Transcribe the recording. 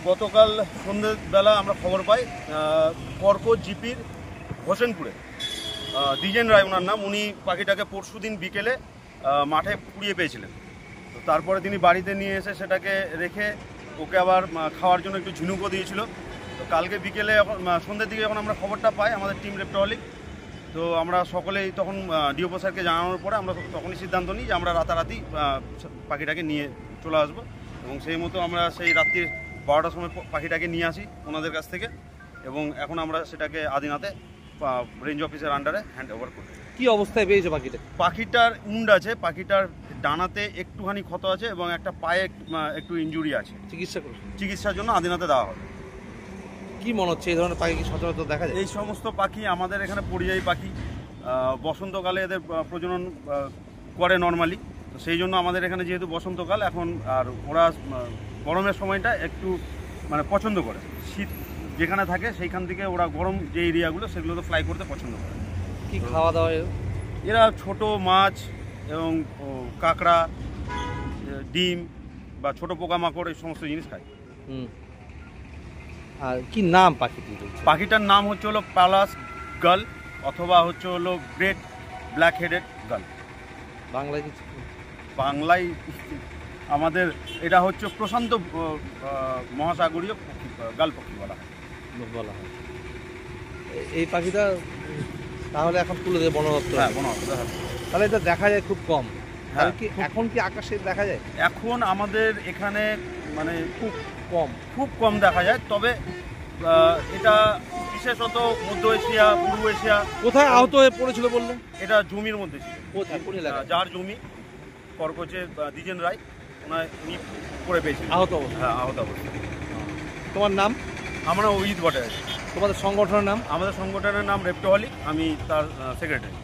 গতকাল সন্ধ্যেবেলা আমরা খবর পাই কর্ক জিপির হোসেনপুরে দ্বিজেন রায় ওনার নাম, উনি পাখিটাকে পরশুদিন বিকেলে মাঠে কুড়িয়ে পেয়েছিলেন। তো তারপরে তিনি বাড়িতে নিয়ে এসে সেটাকে রেখে ওকে আবার খাওয়ার জন্য একটু ঝিনুকও দিয়েছিল। তো কালকে বিকেলে সন্ধ্যের দিকে যখন আমরা খবরটা পাই আমাদের টিম রেপ্টোহলিক, তো আমরা সকলেই তখন ডিওপো স্যারকে জানানোর পরে আমরা তখনই সিদ্ধান্ত নিই যে আমরা রাতারাতি পাখিটাকে নিয়ে চলে আসবো, এবং সেই মতো আমরা সেই রাত্রি 12টার সময় পাখিটাকে নিয়ে আসি ওনাদের কাছ থেকে, এবং এখন আমরা সেটাকে আদিনাতে রেঞ্জ অফিসের আন্ডারে হ্যান্ড ওভার করি। কী অবস্থায় পেয়েছে পাখিটা? পাখিটার উন্ড আছে, পাখিটার ডানাতে একটুখানি ক্ষত আছে এবং একটা পায়ে একটু ইনজুরি আছে। চিকিৎসার জন্য আদিনাতে দেওয়া হবে। কি মনে হচ্ছে এই ধরনের পাখি কি সচরাচর দেখা যায়? এই সমস্ত পাখি আমাদের এখানে পরিযায়ী পাখি, বসন্তকালে এদের প্রজনন করে নর্মালি, তো সেই জন্য আমাদের এখানে যেহেতু বসন্তকাল এখন, আর ওরা গরমের সময়টা একটু পছন্দ করে, শীত যেখানে থাকে সেইখান থেকে ওরা গরম যে এরিয়াগুলো সেগুলোতে ফ্লাই করতে পছন্দ করে। কি খাওয়া দাওয়া এরা ছোট মাছ এবং কাঁকড়া, ডিম বা ছোট পোকামাকড় এই সমস্ত জিনিস খায়। আর কি নাম পাখিটির? পাখিটার নাম হচ্ছে হলো প্যালাস গাল অথবা হচ্ছে হলো গ্রেট ব্ল্যাক হেডেড গাল। বাংলায় কিছু? বাংলায় আমাদের এটা হচ্ছে প্রশান্ত মহাসাগরীয় পক্ষী, গাল পক্ষী বলা হয়। এই পাখিটা তাহলে এখন তুলে দেবে বন দপ্তর? হ্যাঁ, বন দপ্তর। তাহলে এটা দেখা যায় খুব কম। হ্যাঁ, এখন কি আকাশে দেখা যায়? এখন আমাদের এখানে খুব কম দেখা যায়, তবে এটা বিশেষত মধ্য এশিয়া, পূর্ব এশিয়া। কোথায় আহত হয়ে পড়েছিল বললেন? এটা জমির মধ্যে ছিল। যার জমি কর্কচে দ্বিজেন রায়, উনি পড়ে পেয়েছিলেন আহত অবস্থা। হ্যাঁ, আহত অবস্থা। তোমার নাম? আমরা অভিজিৎ ভট্টাচার্য। তোমাদের সংগঠনের নাম? আমাদের সংগঠনের নাম রেপ্টোহলিক, আমি তার সেক্রেটারি।